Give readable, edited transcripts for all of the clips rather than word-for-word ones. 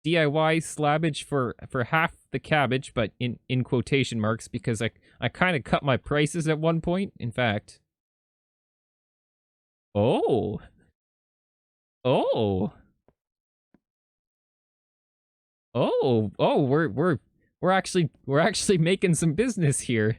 DIY slabbage for half the cabbage, but in quotation marks, because I kind of cut my prices at one point. In fact. Oh. Oh. Oh, we're actually making some business here.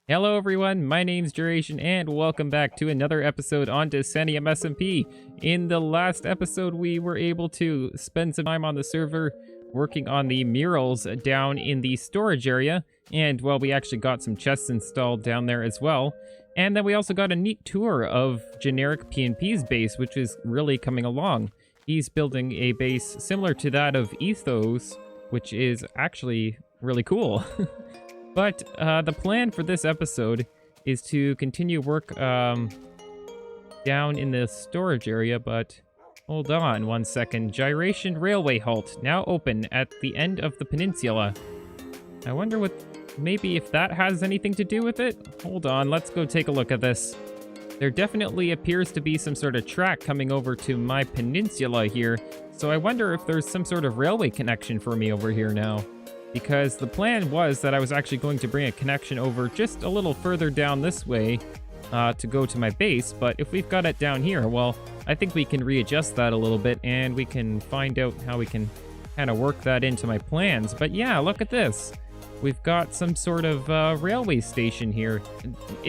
Hello everyone, my name's Duration and welcome back to another episode on Decennium SMP. In the last episode we were able to spend some time on the server working on the murals down in the storage area, and well, we actually got some chests installed down there as well. And then we also got a neat tour of GenericPnP's base, which is really coming along. He's building a base similar to that of Ethos, which is actually really cool. But the plan for this episode is to continue work down in the storage area, but hold on one second. Gyration railway halt, now open at the end of the peninsula. I wonder maybe if that has anything to do with it? Hold on, let's go take a look at this. There definitely appears to be some sort of track coming over to my peninsula here, so I wonder if there's some sort of railway connection for me over here now. Because the plan was that I was actually going to bring a connection over just a little further down this way to go to my base, but if we've got it down here, well, I think we can readjust that a little bit and we can find out how we can kind of work that into my plans. But yeah, look at this. We've got some sort of railway station here.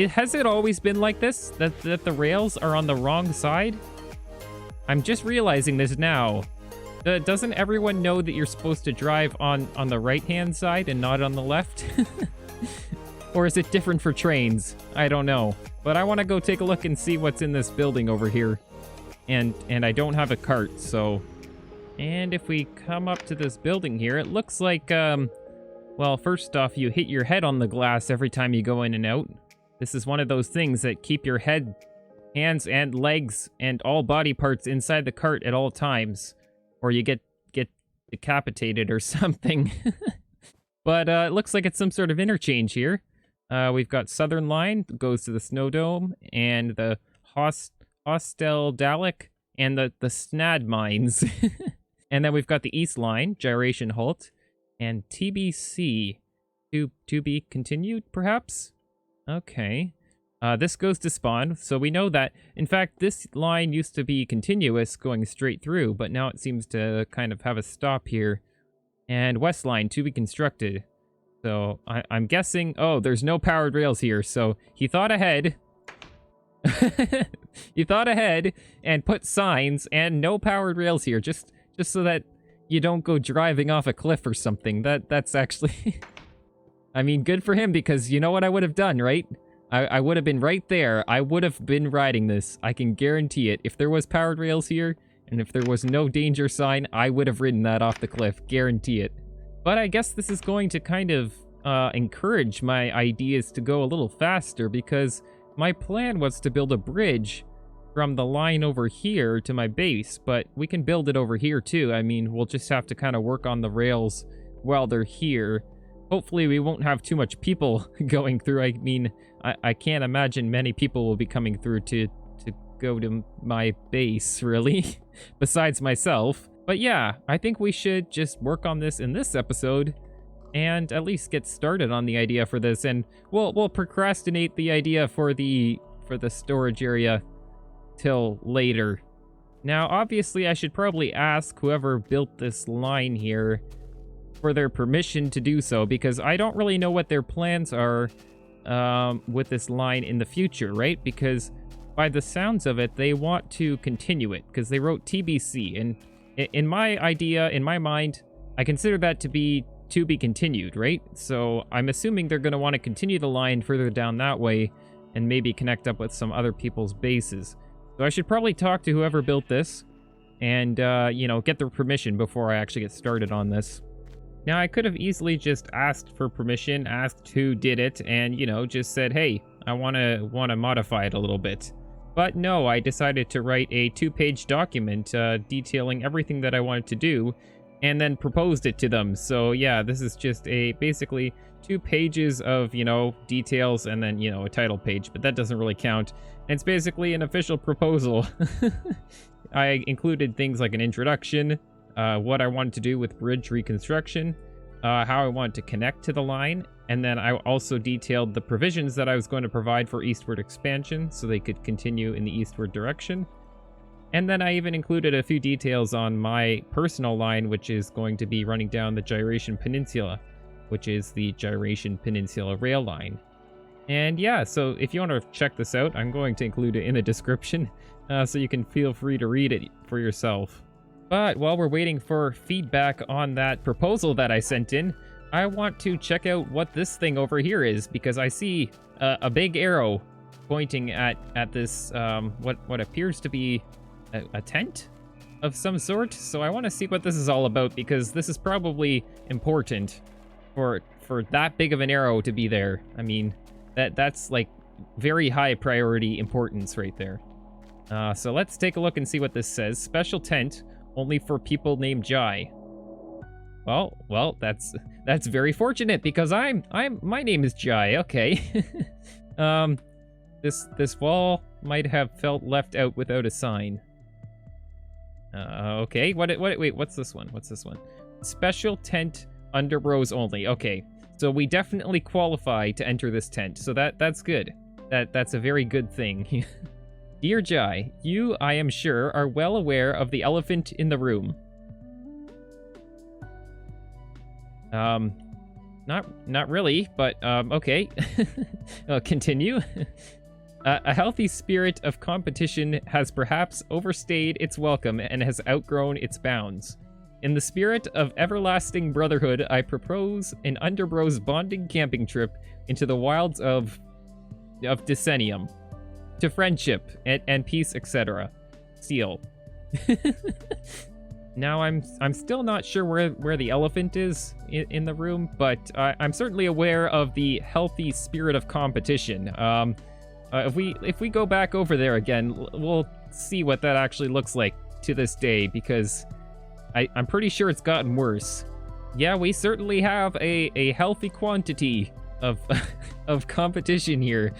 Has it always been like this? That the rails are on the wrong side? I'm just realizing this now. Doesn't everyone know that you're supposed to drive on the right-hand side and not on the left? Or is it different for trains? I don't know. But I want to go take a look and see what's in this building over here. And I don't have a cart, so... And if we come up to this building here, it looks like, well, first off, you hit your head on the glass every time you go in and out. This is one of those things that keep your head, hands, and legs, and all body parts inside the cart at all times. Or you get decapitated or something. But it looks like it's some sort of interchange here. We've got Southern Line, goes to the Snow Dome, and the Hostel Dalek, and the Snad Mines. And then we've got the East Line, Gyration Halt, and TBC. To be continued, perhaps? Okay. This goes to spawn, so we know that, in fact, this line used to be continuous going straight through, but now it seems to kind of have a stop here. And West Line, to be constructed. So, I'm guessing, oh, there's no powered rails here, so he thought ahead. He thought ahead and put signs and no powered rails here, just so that you don't go driving off a cliff or something. That's actually... I mean, good for him, because you know what I would have done, right? I would have been right there. I would have been riding this. I can guarantee it. If there was powered rails here, and if there was no danger sign, I would have ridden that off the cliff. Guarantee it. But I guess this is going to kind of encourage my ideas to go a little faster, because my plan was to build a bridge from the line over here to my base, but we can build it over here too. I mean, we'll just have to kind of work on the rails while they're here. Hopefully we won't have too much people going through. I mean, I can't imagine many people will be coming through to go to my base, really, besides myself. But yeah, I think we should just work on this in this episode and at least get started on the idea for this, and we'll procrastinate the idea for the storage area till later. Now, obviously, I should probably ask whoever built this line here for their permission to do so, because I don't really know what their plans are with this line in the future, right? Because by the sounds of it, they want to continue it, because they wrote TBC, and in my idea, in my mind, I consider that to be continued, right? So I'm assuming they're going to want to continue the line further down that way and maybe connect up with some other people's bases. So I should probably talk to whoever built this and, you know, get their permission before I actually get started on this. Now, I could have easily just asked for permission, asked who did it, and, you know, just said, hey, I want to modify it a little bit. But no, I decided to write a 2-page document detailing everything that I wanted to do, and then proposed it to them. So yeah, this is just basically 2 pages of, you know, details and then, you know, a title page, but that doesn't really count. And it's basically an official proposal. I included things like an introduction, what I wanted to do with bridge reconstruction, how I wanted to connect to the line, and then I also detailed the provisions that I was going to provide for eastward expansion so they could continue in the eastward direction. And then I even included a few details on my personal line, which is going to be running down the Gyration Peninsula, which is the Gyration Peninsula rail line. And yeah, so if you want to check this out, I'm going to include it in the description, so you can feel free to read it for yourself. But while we're waiting for feedback on that proposal that I sent in, I want to check out what this thing over here is, because I see a big arrow pointing at this, what appears to be a tent of some sort. So I want to see what this is all about, because this is probably important for that big of an arrow to be there. I mean, that's like very high priority importance right there. So let's take a look and see what this says. Special tent only for people named Jai. Well, that's very fortunate, because my name is Jai. Okay. This wall might have felt left out without a sign. Okay. Wait, what's this one? What's this one? Special tent under rows only. Okay. So we definitely qualify to enter this tent. So that's good. That's a very good thing. Dear Jai, you, I am sure, are well aware of the elephant in the room. Not really, but, okay. Continue. A healthy spirit of competition has perhaps overstayed its welcome and has outgrown its bounds. In the spirit of everlasting brotherhood, I propose an Underbros bonding camping trip into the wilds of Decennium. To friendship and peace, etc. Seal. Now I'm still not sure where the elephant is in the room, but I'm certainly aware of the healthy spirit of competition. If we go back over there again, we'll see what that actually looks like to this day, because I'm pretty sure it's gotten worse. Yeah, we certainly have a healthy quantity of competition here.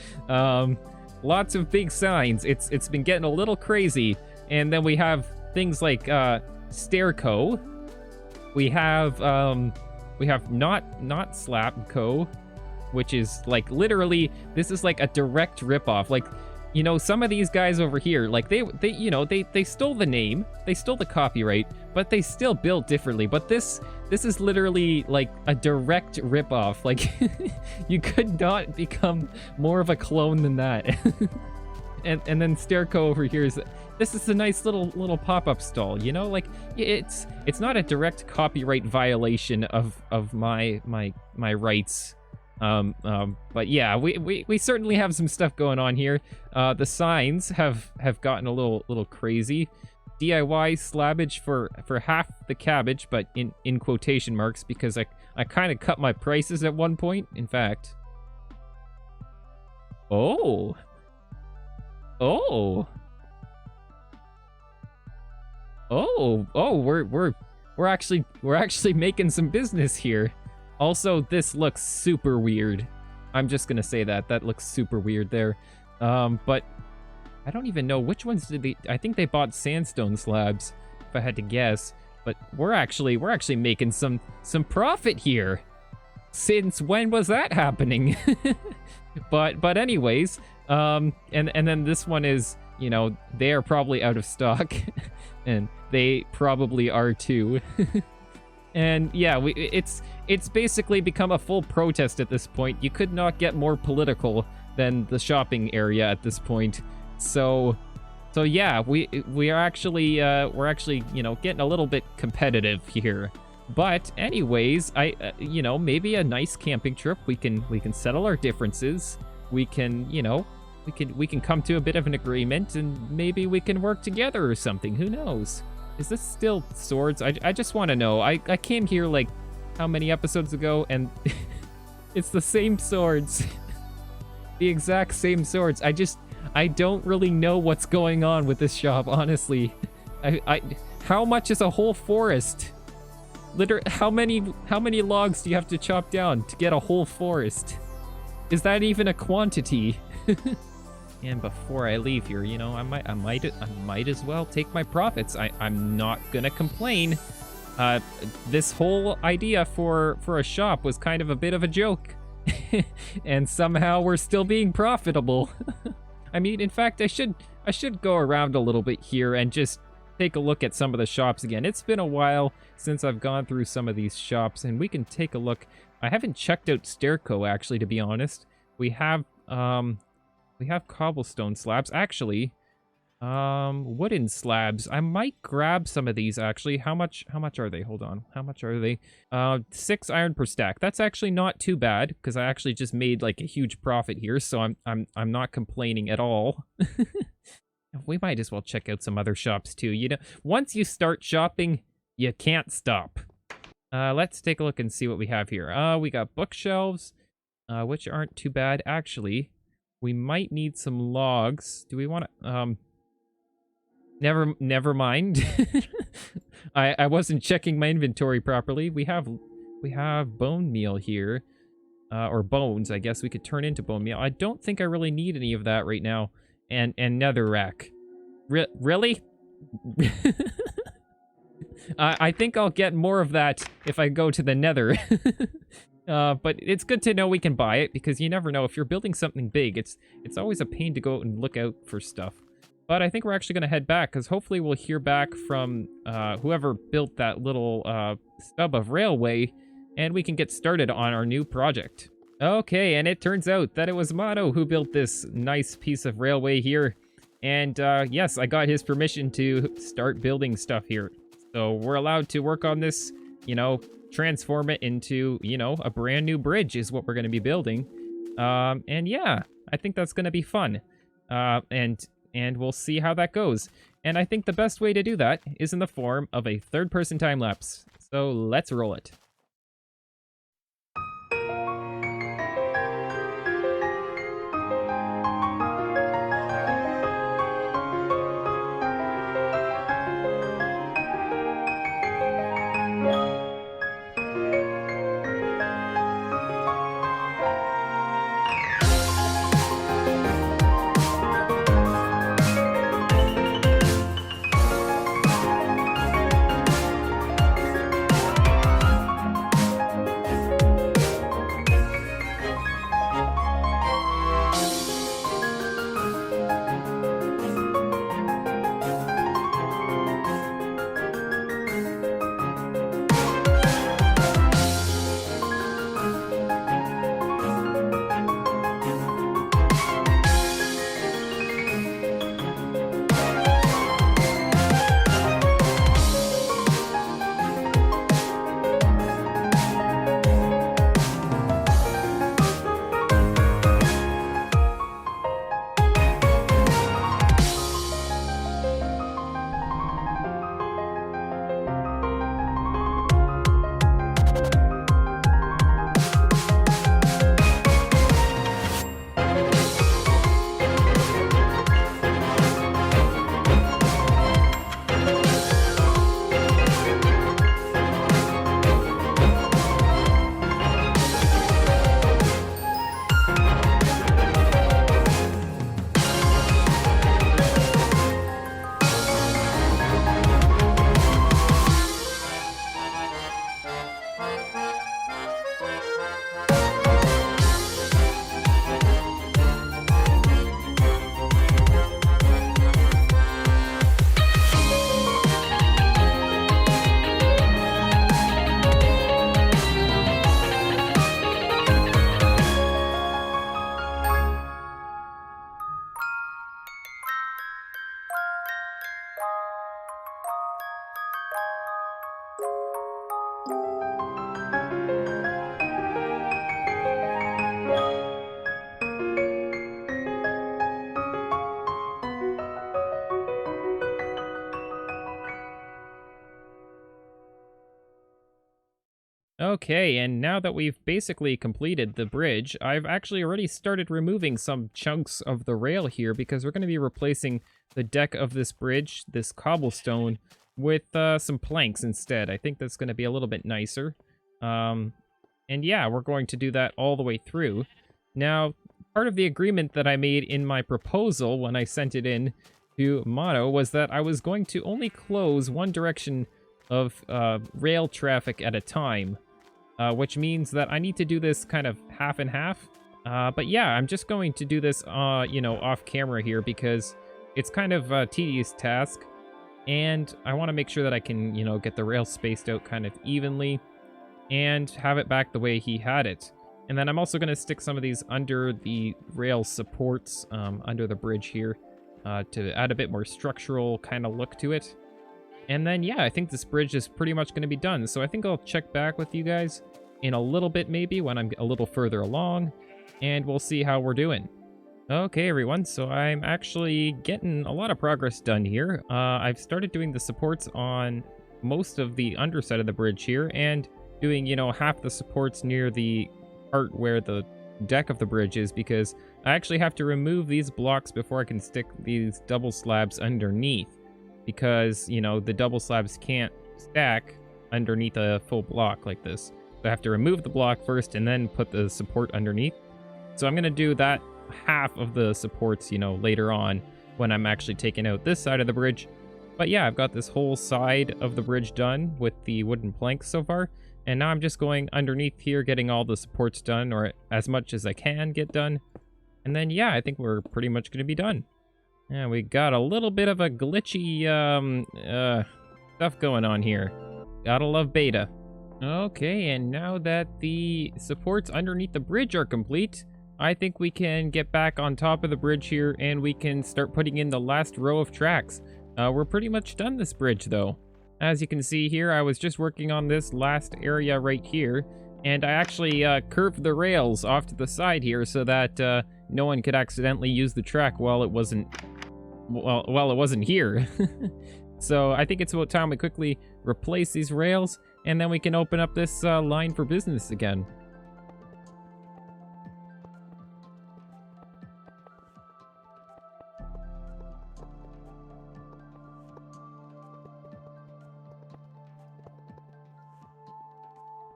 Lots of big signs. It's been getting a little crazy, and then we have things like Stairco. We have not Slapco, which is like literally, this is like a direct ripoff. Like, you know, some of these guys over here, like they stole the name, they stole the copyright, but they still built differently. But this is literally like a direct ripoff. Like you could not become more of a clone than that. and then Stairco over here is, this is a nice little pop-up stall, you know, like it's not a direct copyright violation of my rights. But yeah, we certainly have some stuff going on here. The signs have gotten a little crazy. DIY slabbage for half the cabbage, but in quotation marks, because I kind of cut my prices at one point. In fact. Oh, we're actually making some business here. Also, this looks super weird. I'm just gonna say that looks super weird there. But I don't even know which ones did they. I think they bought sandstone slabs, if I had to guess. But we're actually making some profit here. Since when was that happening? but anyways, and then this one is, you know, they are probably out of stock, and they probably are too. And yeah, it's basically become a full protest at this point. You could not get more political than the shopping area at this point. So yeah, we're actually you know, getting a little bit competitive here. But anyways, you know, maybe a nice camping trip. We can settle our differences. We can, you know, we can come to a bit of an agreement, and maybe we can work together or something. Who knows? Is this still swords? I just want to know. I came here like how many episodes ago, and it's the same swords. The exact same swords. I don't really know what's going on with this shop, honestly. How much is a whole forest? How many logs do you have to chop down to get a whole forest? Is that even a quantity? And before I leave here, you know, I might as well take my profits. I'm not gonna complain. This whole idea for a shop was kind of a bit of a joke. And somehow we're still being profitable. I mean, in fact, I should go around a little bit here and just take a look at some of the shops again. It's been a while since I've gone through some of these shops, and we can take a look. I haven't checked out Stairco, actually, to be honest. We have cobblestone slabs. Actually, wooden slabs. I might grab some of these, actually. How much are they? Hold on. How much are they? 6 iron per stack. That's actually not too bad, because I actually just made like a huge profit here, so I'm not complaining at all. We might as well check out some other shops too. You know, once you start shopping, you can't stop. Let's take a look and see what we have here. We got bookshelves, which aren't too bad. Actually, we might need some logs. Do we want to, never mind. I wasn't checking my inventory properly. We have bone meal here, or bones, I guess we could turn into bone meal. I don't think I really need any of that right now. And netherrack. Really? I think I'll get more of that if I go to the nether. But it's good to know we can buy it, because you never know. If you're building something big, it's always a pain to go out and look out for stuff. But I think we're actually going to head back, because hopefully we'll hear back from whoever built that little stub of railway, and we can get started on our new project. Okay, and it turns out that it was Mono who built this nice piece of railway here. And yes, I got his permission to start building stuff here. So we're allowed to work on this, you know, transform it into, you know, a brand new bridge is what we're going to be building. And yeah, I think that's going to be fun. And we'll see how that goes. And I think the best way to do that is in the form of a third-person time-lapse. So let's roll it. Okay, and now that we've basically completed the bridge, I've actually already started removing some chunks of the rail here because we're going to be replacing the deck of this bridge, this cobblestone, with some planks instead. I think that's going to be a little bit nicer. And yeah, we're going to do that all the way through. Now, part of the agreement that I made in my proposal when I sent it in to Mono was that I was going to only close one direction of rail traffic at a time. Which means that I need to do this kind of half and half. But yeah, I'm just going to do this, you know, off camera here because it's kind of a tedious task. And I want to make sure that I can, you know, get the rail spaced out kind of evenly and have it back the way he had it. And then I'm also going to stick some of these under the rail supports under the bridge here to add a bit more structural kind of look to it. And then, yeah, I think this bridge is pretty much going to be done. So I think I'll check back with you guys in a little bit maybe when I'm a little further along. And we'll see how we're doing. Okay, everyone. So I'm actually getting a lot of progress done here. I've started doing the supports on most of the underside of the bridge here. And doing, you know, half the supports near the part where the deck of the bridge is. Because I actually have to remove these blocks before I can stick these double slabs underneath. Because, you know, the double slabs can't stack underneath a full block like this. So I have to remove the block first and then put the support underneath. So I'm going to do that half of the supports, you know, later on when I'm actually taking out this side of the bridge. But yeah, I've got this whole side of the bridge done with the wooden planks so far. And now I'm just going underneath here, getting all the supports done, or as much as I can get done. And then, yeah, I think we're pretty much going to be done. Yeah, we got a little bit of a glitchy stuff going on here. Gotta love beta. Okay, and now that the supports underneath the bridge are complete, I think we can get back on top of the bridge here and we can start putting in the last row of tracks. We're pretty much done this bridge though. As you can see here, I was just working on this last area right here, and I actually curved the rails off to the side here so that no one could accidentally use the track while it wasn't it wasn't here. So I think it's about time we quickly replace these rails, and then we can open up this line for business again.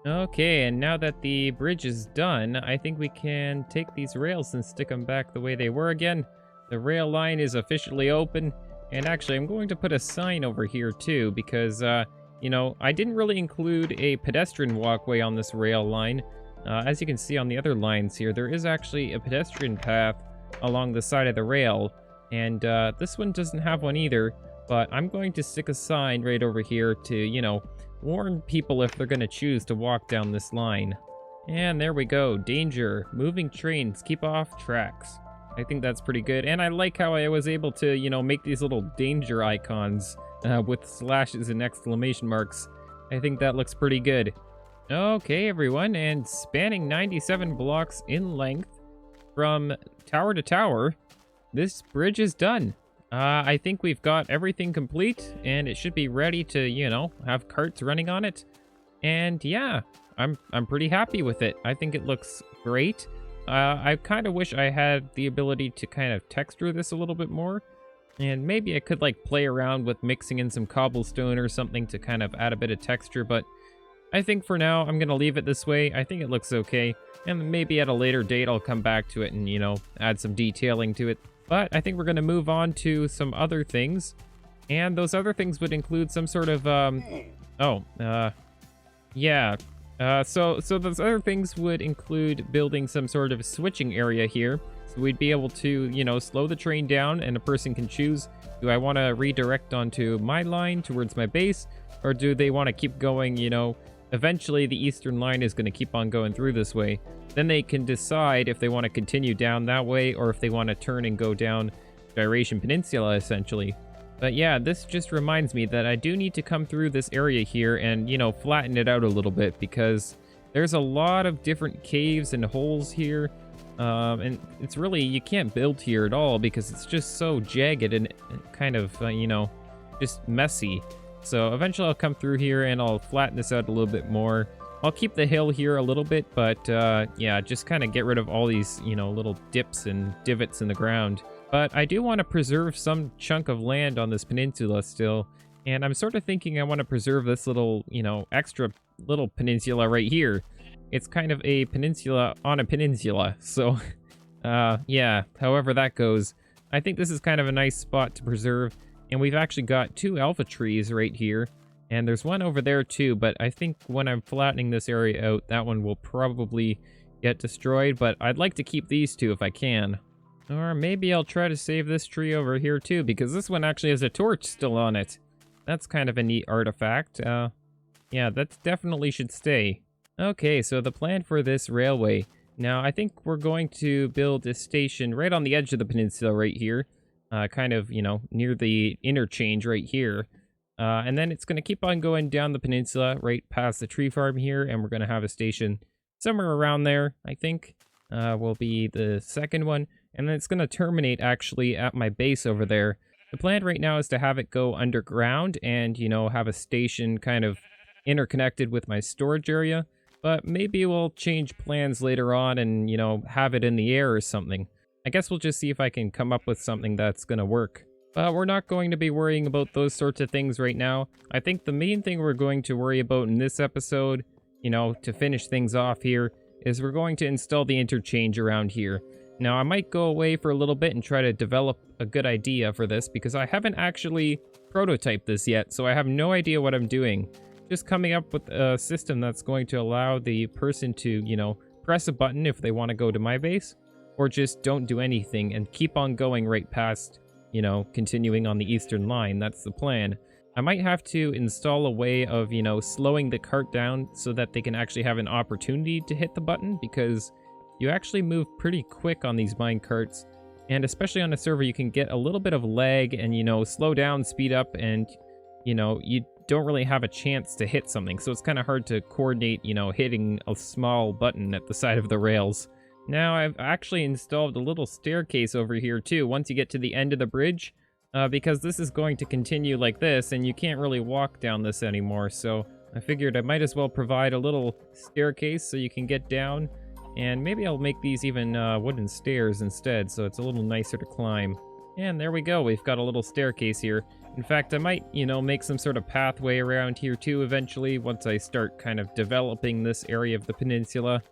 Okay, and now that the bridge is done, I think we can take these rails and stick them back the way they were again. The rail line is officially open, and actually I'm going to put a sign over here too because, you know, I didn't really include a pedestrian walkway on this rail line. As you can see on the other lines here, there is actually a pedestrian path along the side of the rail, and this one doesn't have one either, but I'm going to stick a sign right over here to, you know, warn people if they're going to choose to walk down this line. And there we go. Danger. Moving trains. Keep off tracks. I think that's pretty good. And I like how I was able to, you know, make these little danger icons with slashes and exclamation marks. I think that looks pretty good. Okay, everyone. And spanning 97 blocks in length from tower to tower, this bridge is done. I think we've got everything complete, and it should be ready to, you know, have carts running on it. And yeah, I'm pretty happy with it. I think it looks great. I kind of wish I had the ability to kind of texture this a little bit more. And maybe I could like play around with mixing in some cobblestone or something to kind of add a bit of texture. But I think for now, I'm going to leave it this way. I think it looks okay. And maybe at a later date, I'll come back to it and, you know, add some detailing to it. But I think we're going to move on to some other things. And those other things would include some sort of, So those other things would include building some sort of switching area here. So we'd be able to, you know, slow the train down, and a person can choose, do I want to redirect onto my line towards my base, or do they want to keep going, you know, eventually the eastern line is going to keep on going through this way. Then they can decide if they want to continue down that way, or if they want to turn and go down Gyration Peninsula, essentially. But yeah, this just reminds me that I do need to come through this area here and, you know, flatten it out a little bit, because there's a lot of different caves and holes here. And it's really, you can't build here at all because it's just so jagged and kind of, you know, just messy. So eventually I'll come through here and I'll flatten this out a little bit more. I'll keep the hill here a little bit, but yeah, just kind of get rid of all these, you know, little dips and divots in the ground. But I do want to preserve some chunk of land on this peninsula still, and I'm sort of thinking I want to preserve this little, you know, extra little peninsula right here. It's kind of a peninsula on a peninsula, so yeah, however that goes. I think this is kind of a nice spot to preserve, and we've actually got 2 alpha trees right here. And there's one over there too, but I think when I'm flattening this area out, that one will probably get destroyed, but I'd like to keep these 2 if I can. Or maybe I'll try to save this tree over here too, because this one actually has a torch still on it. That's kind of a neat artifact. Yeah, that definitely should stay. Okay, so the plan for this railway. Now, I think we're going to build a station right on the edge of the peninsula right here. Kind of, you know, near the interchange right here. And then it's going to keep on going down the peninsula right past the tree farm here, and we're going to have a station somewhere around there, I think, will be the second one. And then it's going to terminate actually at my base over there. The plan right now is to have it go underground and, you know, have a station kind of interconnected with my storage area. But maybe we'll change plans later on and, you know, have it in the air or something. I guess we'll just see if I can come up with something that's going to work. But we're not going to be worrying about those sorts of things right now. I think the main thing we're going to worry about in this episode, you know, to finish things off here, is we're going to install the interchange around here. Now, I might go away for a little bit and try to develop a good idea for this, because I haven't actually prototyped this yet, so I have no idea what I'm doing. Just coming up with a system that's going to allow the person to, you know, press a button if they want to go to my base, or just don't do anything and keep on going right past, you know, continuing on the eastern line. That's the plan. I might have to install a way of, you know, slowing the cart down so that they can actually have an opportunity to hit the button, because you actually move pretty quick on these mine carts, and especially on a server you can get a little bit of lag and, you know, slow down, speed up, and, you know, you don't really have a chance to hit something, so it's kind of hard to coordinate, you know, hitting a small button at the side of the rails. Now, I've actually installed a little staircase over here too, once you get to the end of the bridge, because this is going to continue like this, and you can't really walk down this anymore, so I figured I might as well provide a little staircase so you can get down, and maybe I'll make these even wooden stairs instead, so it's a little nicer to climb. And there we go, we've got a little staircase here. In fact, I might, you know, make some sort of pathway around here too eventually, once I start kind of developing this area of the peninsula.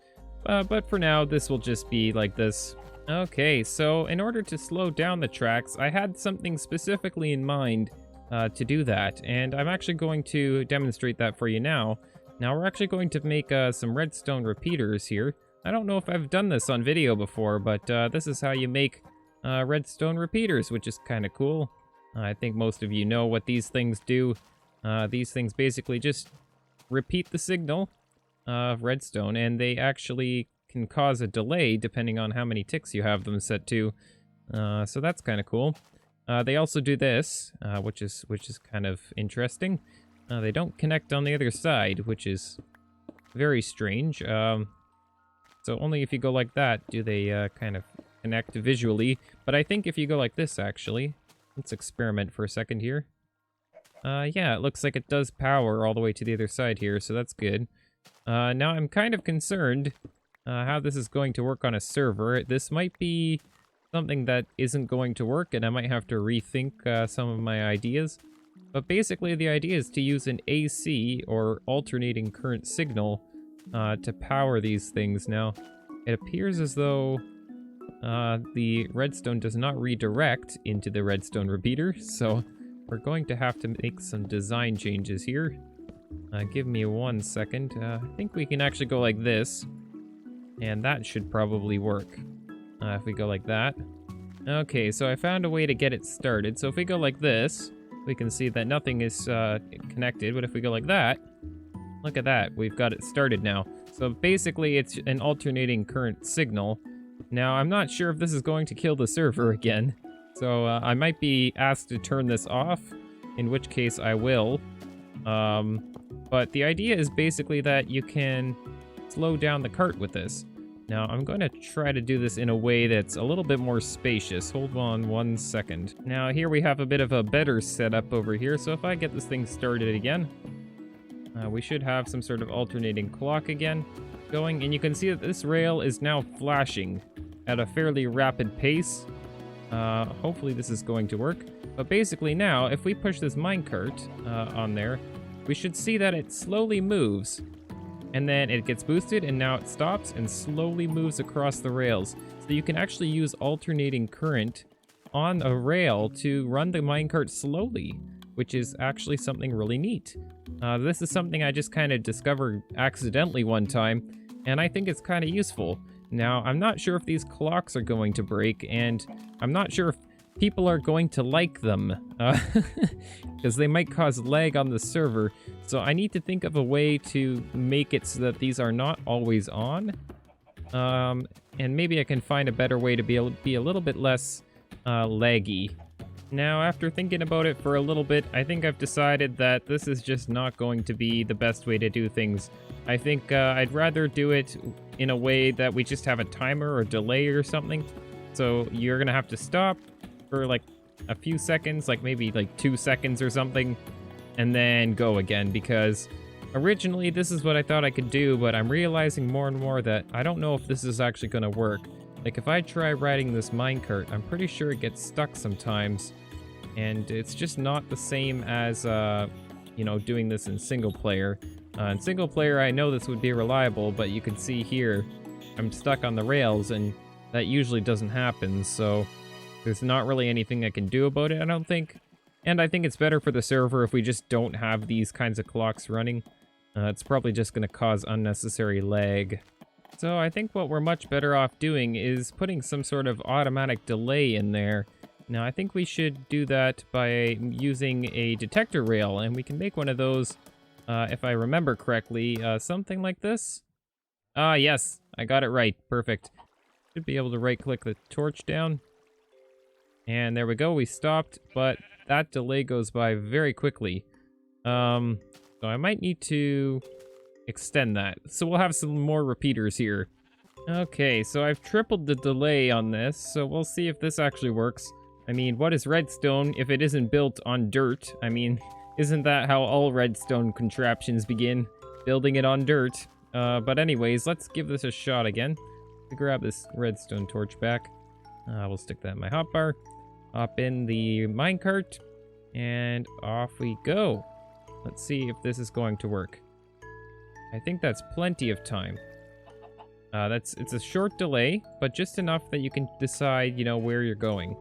But for now, this will just be like this. Okay, so in order to slow down the tracks, I had something specifically in mind to do that, and I'm actually going to demonstrate that for you now. Now, we're actually going to make some redstone repeaters here. I don't know if I've done this on video before, but this is how you make redstone repeaters, which is kind of cool. I think most of you know what these things do. These things basically just repeat the signal of redstone, and they actually can cause a delay depending on how many ticks you have them set to. So that's kind of cool. They also do this, which is kind of interesting. They don't connect on the other side, which is very strange. So only if you go like that do they kind of connect visually. But I think if you go like this, actually, let's experiment for a second here. Yeah, it looks like it does power all the way to the other side here, so that's good. Now I'm kind of concerned how this is going to work on a server. This might be something that isn't going to work, and I might have to rethink some of my ideas. But basically the idea is to use an AC, or alternating current signal, to power these things. Now, it appears as though the redstone does not redirect into the redstone repeater, so we're going to have to make some design changes here. Give me 1 second. I think we can actually go like this, and that should probably work. If we go like that. Okay, so I found a way to get it started. So if we go like this, we can see that nothing is connected, but if we go like that, look at that, we've got it started now. So basically it's an alternating current signal. Now I'm not sure if this is going to kill the server again, so I might be asked to turn this off, in which case I will. But the idea is basically that you can slow down the cart with this. Now, I'm going to try to do this in a way that's a little bit more spacious. Hold on 1 second. Now, here we have a bit of a better setup over here, so if I get this thing started again. We should have some sort of alternating clock again going, and you can see that this rail is now flashing at a fairly rapid pace. Hopefully this is going to work. But basically now, if we push this minecart on there, we should see that it slowly moves. And then it gets boosted, and now it stops and slowly moves across the rails. So you can actually use alternating current on a rail to run the minecart slowly, which is actually something really neat. This is something I just kind of discovered accidentally one time, and I think it's kind of useful. Now, I'm not sure if these clocks are going to break, and I'm not sure if people are going to like them, because they might cause lag on the server. So I need to think of a way to make it so that these are not always on. And maybe I can find a better way to be a little bit less laggy. Now, after thinking about it for a little bit, I think I've decided that this is just not going to be the best way to do things. I think I'd rather do it in a way that we just have a timer or delay or something. So you're gonna have to stop for like a few seconds, like maybe like 2 seconds or something, and then go again, because originally this is what I thought I could do, but I'm realizing more and more that I don't know if this is actually gonna work. Like if I try riding this minecart, I'm pretty sure it gets stuck sometimes, and it's just not the same as, you know, doing this in single player. In single player, I know this would be reliable, but you can see here, I'm stuck on the rails, and that usually doesn't happen, so there's not really anything I can do about it, I don't think. And I think it's better for the server if we just don't have these kinds of clocks running. It's probably just going to cause unnecessary lag. So I think what we're much better off doing is putting some sort of automatic delay in there. Now I think we should do that by using a detector rail, and we can make one of those, if I remember correctly, something like this. Ah, yes, I got it right. Perfect. Should be able to right-click the torch down. And there we go, we stopped, but that delay goes by very quickly. So I might need to extend that. So we'll have some more repeaters here. Okay, so I've tripled the delay on this, so we'll see if this actually works. I mean, what is redstone if it isn't built on dirt? I mean, isn't that how all redstone contraptions begin? Building it on dirt. But anyways, let's give this a shot again. Grab this redstone torch back. We'll stick that in my hotbar. Hop in the minecart, and off we go. Let's see if this is going to work. I think that's plenty of time. It's a short delay, but just enough that you can decide, you know, where you're going.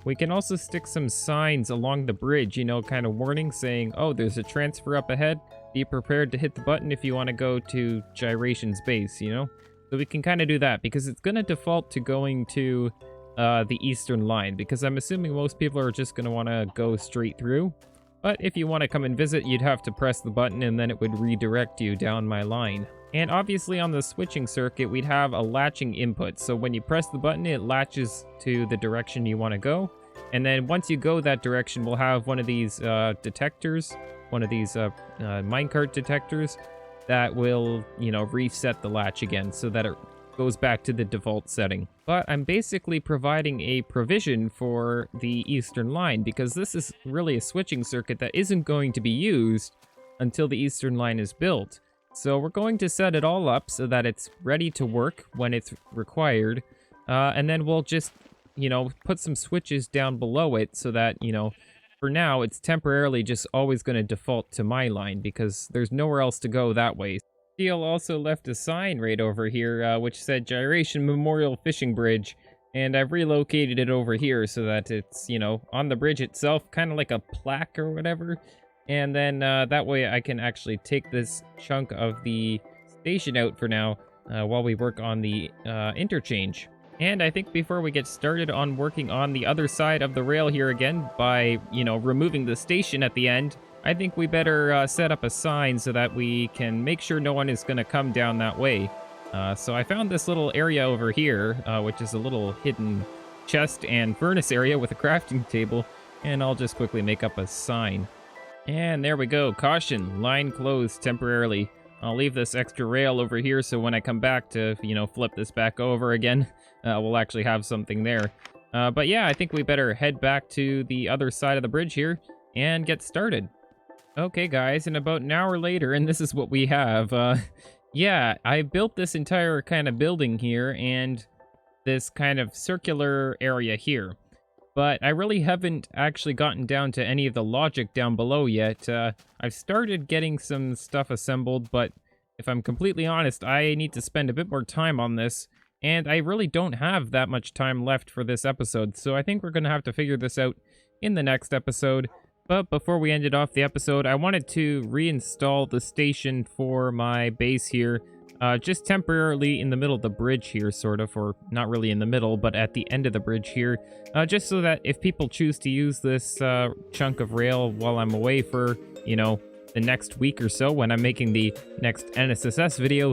We can also stick some signs along the bridge, you know, kind of warning saying, oh, there's a transfer up ahead. Be prepared to hit the button if you want to go to Gyration's base, you know? So we can kind of do that, because it's going to default to going to the eastern line, because I'm assuming most people are just going to want to go straight through. But if you want to come and visit, you'd have to press the button, and then it would redirect you down my line. And obviously on the switching circuit, we'd have a latching input. So when you press the button, it latches to the direction you want to go. And then once you go that direction, we'll have one of these detectors, one of these minecart detectors that will, you know, reset the latch again so that it goes back to the default setting. But I'm basically providing a provision for the eastern line, because this is really a switching circuit that isn't going to be used until the eastern line is built. So we're going to set it all up so that it's ready to work when it's required. And then we'll just, you know, put some switches down below it so that, you know, for now it's temporarily just always going to default to my line, because there's nowhere else to go that way. Steel also left a sign right over here, which said Gyration Memorial Fishing Bridge, and I've relocated it over here so that it's, you know, on the bridge itself, kind of like a plaque or whatever. And then that way I can actually take this chunk of the station out for now while we work on the interchange. And I think before we get started on working on the other side of the rail here again by, you know, removing the station at the end, I think we better set up a sign so that we can make sure no one is going to come down that way. So I found this little area over here, which is a little hidden chest and furnace area with a crafting table, and I'll just quickly make up a sign. And there we go. Caution, line closed temporarily. I'll leave this extra rail over here so when I come back to, you know, flip this back over again, we'll actually have something there. But yeah, I think we better head back to the other side of the bridge here and get started. Okay, guys, and about an hour later, and this is what we have. Yeah, I built this entire kind of building here and this kind of circular area here. But I really haven't actually gotten down to any of the logic down below yet. I've started getting some stuff assembled, but if I'm completely honest, I need to spend a bit more time on this. And I really don't have that much time left for this episode, so I think we're going to have to figure this out in the next episode. But before we ended off the episode, I wanted to reinstall the station for my base here, just temporarily in the middle of the bridge here, sort of, or not really in the middle, but at the end of the bridge here, just so that if people choose to use this chunk of rail while I'm away for, you know, the next week or so when I'm making the next NSSS video,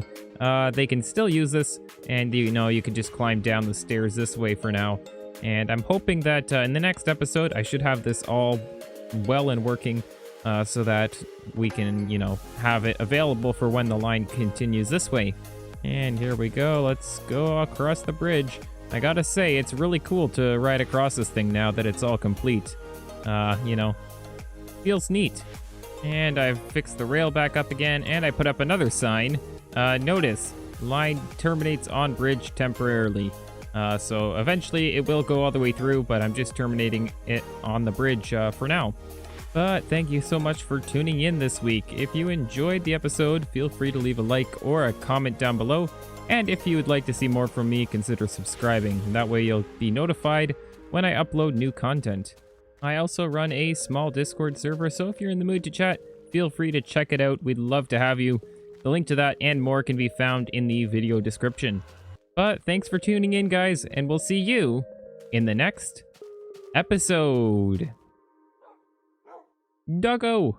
they can still use this, and, you know, you can just climb down the stairs this way for now. And I'm hoping that in the next episode, I should have this all well and working, so that we can, you know, have it available for when the line continues this way. And here we go. Let's go across the bridge. I gotta say, it's really cool to ride across this thing now that it's all complete. You know, feels neat. And I've fixed the rail back up again, and I put up another sign. Notice, line terminates on bridge temporarily. So eventually it will go all the way through, but I'm just terminating it on the bridge for now. But thank you so much for tuning in this week. If you enjoyed the episode, feel free to leave a like or a comment down below. And if you would like to see more from me, consider subscribing. That way you'll be notified when I upload new content. I also run a small Discord server, so if you're in the mood to chat, feel free to check it out. We'd love to have you. The link to that and more can be found in the video description. But thanks for tuning in, guys, and we'll see you in the next episode. Doggo!